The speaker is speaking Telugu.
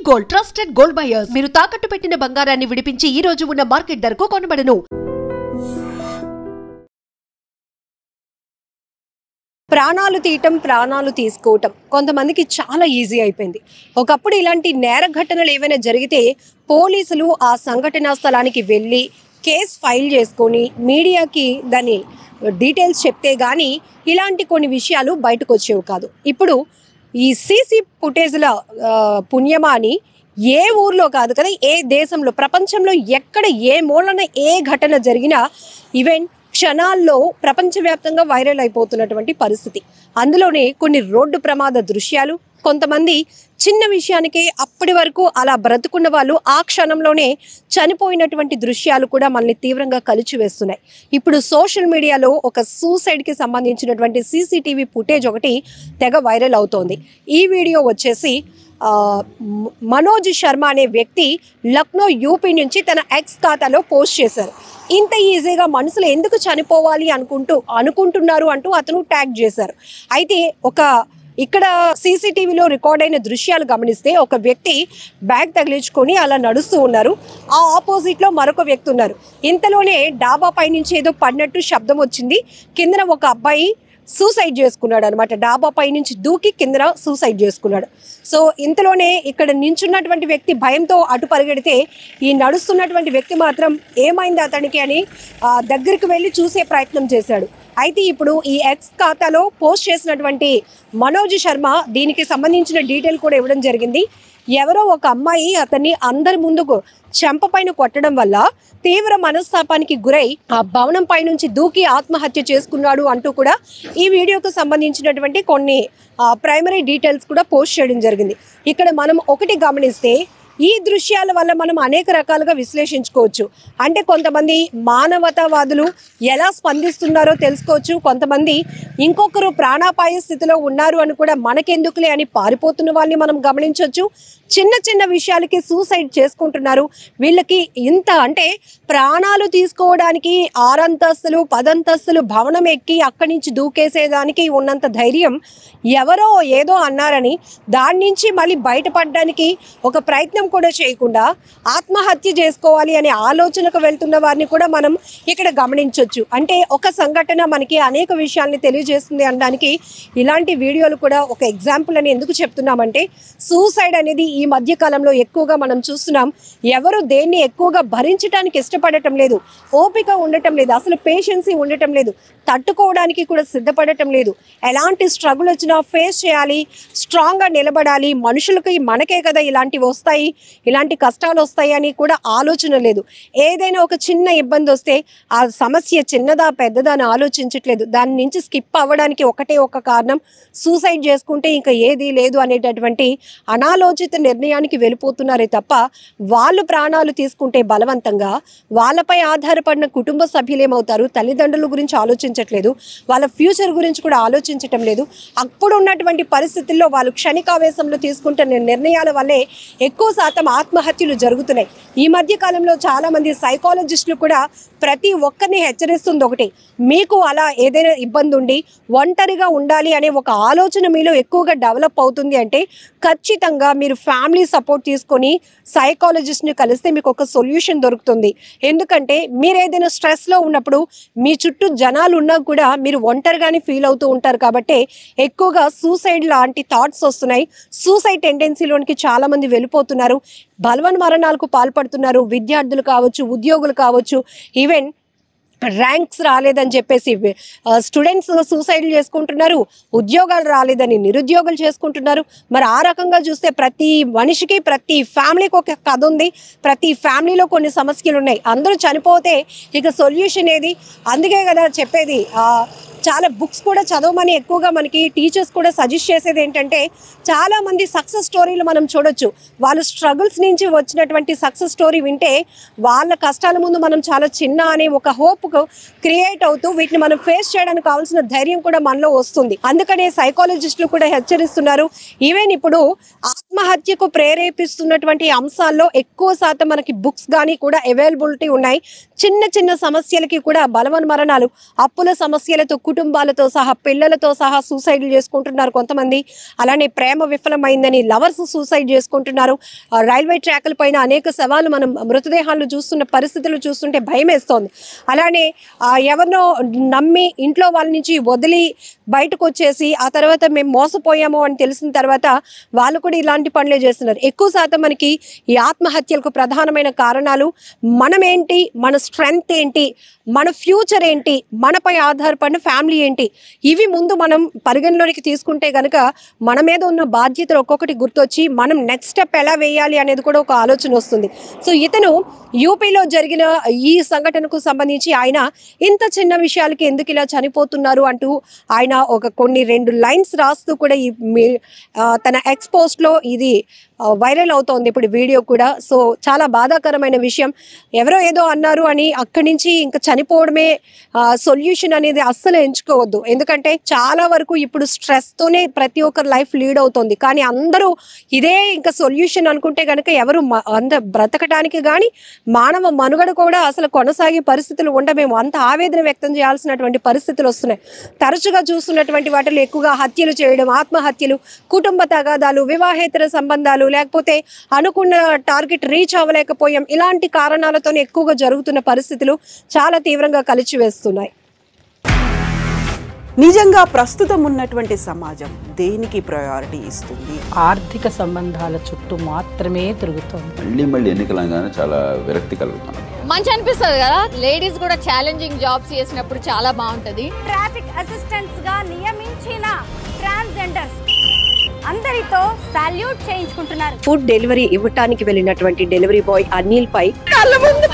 గోల్డ్ ట్రస్టెడ్ గోల్డ్ బయర్స్ మీరు తాకట్టు పెట్టిన బంగారాన్ని విడిపించి ఈ రోజు ఉన్న మార్కెట్ ధరకు కొనబడను. ప్రాణాలు తీయటం, ప్రాణాలు తీసుకోవటం కొంతమందికి చాలా ఈజీ అయిపోయింది. ఒకప్పుడు ఇలాంటి నేర ఘటనలు ఏవైనా జరిగితే పోలీసులు ఆ సంఘటనా స్థలానికి వెళ్ళి కేసు ఫైల్ చేసుకొని మీడియాకి దాని డీటెయిల్స్ చెప్తే కానీ ఇలాంటి కొన్ని విషయాలు బయటకు వచ్చేవి కాదు. ఇప్పుడు ఈ సీసీ ఫుటేజ్ల పుణ్యమా అని ఏ ఊర్లో కాదు కదా, ఏ దేశంలో, ప్రపంచంలో ఎక్కడ ఏ మూలన ఏ ఘటన జరిగినా ఈవెంట్ క్షణాల్లో ప్రపంచవ్యాప్తంగా వైరల్ అయిపోతున్నటువంటి పరిస్థితి. అందులోనే కొన్ని రోడ్డు ప్రమాద దృశ్యాలు, కొంతమంది చిన్న విషయానికి అప్పటి వరకు అలా బ్రతుకున్న వాళ్ళు ఆ క్షణంలోనే చనిపోయినటువంటి దృశ్యాలు కూడా మనల్ని తీవ్రంగా కలిచివేస్తున్నాయి. ఇప్పుడు సోషల్ మీడియాలో ఒక సూసైడ్కి సంబంధించినటువంటి సీసీటీవీ ఫుటేజ్ ఒకటి తెగ వైరల్ అవుతోంది. ఈ వీడియో వచ్చేసి మనోజ్ శర్మ అనే వ్యక్తి లక్నో యూపీ నుంచి తన ఎక్స్ ఖాతాలో పోస్ట్ చేశారు. ఇంత ఈజీగా మనసులో ఎందుకు చనిపోవాలి అనుకుంటున్నారు అంటూ అతను ట్యాగ్ చేశారు. అయితే ఇక్కడ సీసీటీవీలో రికార్డ్ అయిన దృశ్యాలు గమనిస్తే ఒక వ్యక్తి బ్యాగ్ తగిలించుకొని అలా నడుస్తూ ఉన్నారు. ఆ ఆపోజిట్లో మరొక వ్యక్తి ఉన్నారు. ఇంతలోనే డాబా పై నుంచి ఏదో పడినట్టు శబ్దం వచ్చింది. కిందన ఒక అబ్బాయి సూసైడ్ చేసుకున్నాడు అనమాట. డాబా పై నుంచి దూకి కిందన సూసైడ్ చేసుకున్నాడు. సో ఇంతలోనే ఇక్కడ నించున్నటువంటి వ్యక్తి భయంతో అటు పరిగెడితే ఈ నడుస్తున్నటువంటి వ్యక్తి మాత్రం ఏమైంది అతనికి అని దగ్గరికి వెళ్ళి చూసే ప్రయత్నం చేశాడు. అయితే ఇప్పుడు ఈ ఎక్స్ ఖాతాలో పోస్ట్ చేసినటువంటి మనోజ్ శర్మ దీనికి సంబంధించిన డీటెయిల్ కూడా ఇవ్వడం జరిగింది. ఎవరో ఒక అమ్మాయి అతన్ని అందరి ముందుకు చెంపపైన కొట్టడం వల్ల తీవ్ర మనస్తాపానికి గురై ఆ భవనం పై నుంచి దూకి ఆత్మహత్య చేసుకున్నాడు అంటూ కూడా ఈ వీడియోకు సంబంధించినటువంటి కొన్ని ప్రైమరీ డీటెయిల్స్ కూడా పోస్ట్ చేయడం జరిగింది. ఇక్కడ మనం ఒకటి గమనిస్తే ఈ దృశ్యాల వల్ల మనం అనేక రకాలుగా విశ్లేషించుకోవచ్చు. అంటే కొంతమంది మానవతావాదులు ఎలా స్పందిస్తున్నారో తెలుసుకోవచ్చు. కొంతమంది ఇంకొకరు ప్రాణాపాయ స్థితిలో ఉన్నారు అని కూడా మనకెందుకులే అని పారిపోతున్న వాళ్ళని మనం గమనించవచ్చు. చిన్న చిన్న విషయాలకి సూసైడ్ చేసుకుంటున్నారు. వీళ్ళకి ఇంత అంటే ప్రాణాలు తీసుకోవడానికి 6 అంతస్తులు 10 అంతస్తులు భవనం ఎక్కి అక్కడి నుంచి దూకేసేదానికి ఉన్నంత ధైర్యం ఎవరో ఏదో అన్నారని దాని నుంచి మళ్ళీ బయటపడడానికి ఒక ప్రయత్నం కూడా చేయకుండా ఆత్మహత్య చేసుకోవాలి అనే ఆలోచనకు వెళ్తున్న వారిని కూడా మనం ఇక్కడ గమనించవచ్చు. అంటే ఒక సంఘటన మనకి అనేక విషయాల్ని తెలియజేస్తుంది అనడానికి ఇలాంటి వీడియోలు కూడా ఒక ఎగ్జాంపుల్ అని ఎందుకు చెప్తున్నామంటే సూసైడ్ అనేది ఈ మధ్య కాలంలో ఎక్కువగా మనం చూస్తున్నాం. ఎవరు దేన్ని ఎక్కువగా భరించడానికి ఇష్టపడటం లేదు, ఓపిక ఉండటం లేదు, అసలు పేషెన్సీ ఉండటం లేదు, తట్టుకోవడానికి కూడా సిద్ధపడటం లేదు. ఎలాంటి స్ట్రగుల్ వచ్చినా ఫేస్ చేయాలి, స్ట్రాంగ్గా నిలబడాలి. మనుషులకి మనకే కదా ఇలాంటివి వస్తాయి, ఇలాంటి కష్టాలు వస్తాయి అని కూడా ఆలోచన లేదు. ఏదైనా ఒక చిన్న ఇబ్బంది వస్తే ఆ సమస్య చిన్నదా పెద్దదా అని ఆలోచించట్లేదు. దాని నుంచి స్కిప్ అవ్వడానికి ఒకటే ఒక కారణం, సూసైడ్ చేసుకుంటే ఇంకా ఏది లేదు అనేటటువంటి అనాలోచిత నిర్ణయానికి వెళ్ళిపోతున్నారే తప్ప వాళ్ళు ప్రాణాలు తీసుకుంటే బలవంతంగా వాళ్ళపై ఆధారపడిన కుటుంబ సభ్యులేమవుతారు, తల్లిదండ్రుల గురించి ఆలోచించట్లేదు, వాళ్ళ ఫ్యూచర్ గురించి కూడా ఆలోచించటం లేదు. అప్పుడు ఉన్నటువంటి పరిస్థితుల్లో వాళ్ళు క్షణికావేశంలో తీసుకుంటున్న నిర్ణయాల వల్లే ఎక్కువ శాతం ఆత్మహత్యలు జరుగుతున్నాయి. ఈ మధ్య కాలంలో చాలామంది సైకాలజిస్టులు కూడా ప్రతి ఒక్కరిని హెచ్చరిస్తుంది ఒకటి, మీకు అలా ఏదైనా ఇబ్బంది ఉండి ఒంటరిగా ఉండాలి అనే ఒక ఆలోచన మీలో ఎక్కువగా డెవలప్ అవుతుంది అంటే ఖచ్చితంగా మీరు ఫ్యామిలీ సపోర్ట్ తీసుకొని సైకాలజిస్ట్ని కలిస్తే మీకు ఒక సొల్యూషన్ దొరుకుతుంది. ఎందుకంటే మీరు ఏదైనా స్ట్రెస్లో ఉన్నప్పుడు మీ చుట్టూ జనాలు ఉన్నా కూడా మీరు ఒంటరిగానే ఫీల్ అవుతూ ఉంటారు. కాబట్టి ఎక్కువగా సూసైడ్ లాంటి థాట్స్ వస్తున్నాయి. సూసైడ్ టెండెన్సీలోనికి చాలామంది వెళ్ళిపోతున్నారు, బలవన్ మరణాలకు పాల్పడుతున్నారు. విద్యార్థులు కావచ్చు, ఉద్యోగులు కావచ్చు, ఈవెన్ ర్యాంక్స్ రాలేదని చెప్పేసి స్టూడెంట్స్ సూసైడ్లు చేసుకుంటున్నారు, ఉద్యోగాలు రాలేదని నిరుద్యోగులు చేసుకుంటున్నారు. మరి ఆ రకంగా చూస్తే ప్రతి మనిషికి ప్రతి ఫ్యామిలీకి ఒక కథ ఉంది, ప్రతి ఫ్యామిలీలో కొన్ని సమస్యలు ఉన్నాయి. అందరూ చనిపోతే ఇక సొల్యూషన్ ఏది? అందుకే కదా చెప్పేది చాలా బుక్స్ కూడా చదవమని ఎక్కువగా మనకి టీచర్స్ కూడా సజెస్ట్ చేసేది ఏంటంటే చాలామంది సక్సెస్ స్టోరీలు మనం చూడొచ్చు. వాళ్ళు స్ట్రగుల్స్ నుంచి వచ్చినటువంటి సక్సెస్ స్టోరీ వింటే వాళ్ళ కష్టాల ముందు మనం చాలా చిన్న అనే ఒక హోప్ క్రియేట్ అవుతూ వీటిని మనం ఫేస్ చేయడానికి కావాల్సిన ధైర్యం కూడా మనలో వస్తుంది. అందుకనే సైకాలజిస్టులు కూడా హెచ్చరిస్తున్నారు. ఈవెన్ ఇప్పుడు ఆత్మహత్యకు ప్రేరేపిస్తున్నటువంటి అంశాల్లో ఎక్కువ శాతం మనకి బుక్స్ కానీ కూడా అవైలబిలిటీ ఉన్నాయి. చిన్న చిన్న సమస్యలకి కూడా బలవన్ మరణాలు, అప్పుల సమస్యలతో కుటుంబాలతో సహా పిల్లలతో సహా సూసైడ్లు చేసుకుంటున్నారు కొంతమంది. అలానే ప్రేమ విఫలమైందని లవర్స్ సూసైడ్ చేసుకుంటున్నారు. రైల్వే ట్రాకుల పైన అనేక శవాలు మనం మృతదేహాలు చూస్తున్న పరిస్థితులు చూస్తుంటే భయం వేస్తోంది. అలానే ఎవరినో నమ్మి ఇంట్లో వాళ్ళ నుంచి వదిలి బయటకు వచ్చేసి ఆ తర్వాత మేము మోసపోయాము అని తెలిసిన తర్వాత వాళ్ళు కూడా ఇలాంటి పనులే చేస్తున్నారు. ఎక్కువ శాతం మనకి ఈ ఆత్మహత్యలకు ప్రధానమైన కారణాలు మనమేంటి, మన స్ట్రెంగ్త్ ఏంటి, మన ఫ్యూచర్ ఏంటి, మనపై ఆధారపడిన ఫ్యామిలీ ఏంటి, ఇవి ముందు మనం పరిగణలోనికి తీసుకుంటే కనుక మన మీద ఉన్న బాధ్యతలు ఒక్కొక్కటి గుర్తొచ్చి మనం నెక్స్ట్ స్టెప్ ఎలా వేయాలి అనేది కూడా ఒక ఆలోచన వస్తుంది. సో ఇతను యూపీలో జరిగిన ఈ సంఘటనకు సంబంధించి ఆయన ఇంత చిన్న విషయాలకి ఎందుకు ఇలా చనిపోతున్నారు అంటూ ఆయన కొన్ని 2 లైన్స్ రాస్తూ కూడా ఈ తన ఎక్స్ పోస్ట్లో ఇది వైరల్ అవుతోంది ఇప్పుడు వీడియో కూడా. సో చాలా బాధాకరమైన విషయం. ఎవరో ఏదో అన్నారు అని అక్కడి నుంచి ఇంకా చనిపోవడమే సొల్యూషన్ అనేది అస్సలు ఎంచుకోవద్దు. ఎందుకంటే చాలా వరకు ఇప్పుడు స్ట్రెస్తోనే ప్రతి ఒక్కరు లైఫ్ లీడ్ అవుతుంది. కానీ అందరూ ఇదే ఇంకా సొల్యూషన్ అనుకుంటే కనుక ఎవరు బ్రతకడానికి కానీ మానవ మనుగడ కూడా అసలు కొనసాగే పరిస్థితులు ఉండమేమో. అంత ఆవేదన వ్యక్తం చేయాల్సినటువంటి పరిస్థితులు వస్తున్నాయి. తరచుగా చూస్తున్నటువంటి వాటిలో ఎక్కువగా హత్యలు చేయడం, ఆత్మహత్యలు, కుటుంబ తగాదాలు, వివాహేతర సంబంధాలు, లేకపోతే అనుకున్న టార్గెట్ రీచ్ అవ్వలేకపోయాం, ఇలాంటి కారణాలతోనే ఎక్కువగా జరుగుతున్న పరిస్థితులు చాలా తీవ్రంగా కలిచివేస్తున్నాయి. నిజంగా ప్రస్తుతం ఉన్నటువంటి సమాజం దేనికి ప్రయారిటీ ఇస్తుంది? ఆర్థిక సంబంధాల చుట్టూ మాత్రమే తిరుగుతుంది. మళ్ళీ ఎన్నికలంగానే చాలా విరక్తి కలుగుతుంది. మంచి అనిపిస్తుంది కదా, లేడీస్ కూడా ఛాలెంజింగ్ జాబ్స్ చేసినప్పుడు చాలా బాగుంటది. ట్రాఫిక్ అసిస్టెంట్స్ గా నియమించిన ట్రాన్స్జెండర్స్ అందరితో సాల్యూట్ చేయించుకుంటున్నారు. ఫుడ్ డెలివరీ ఇవ్వటానికి వెళ్ళినటువంటి డెలివరీ బాయ్ అనిల్ పై కళ్ళ ముందు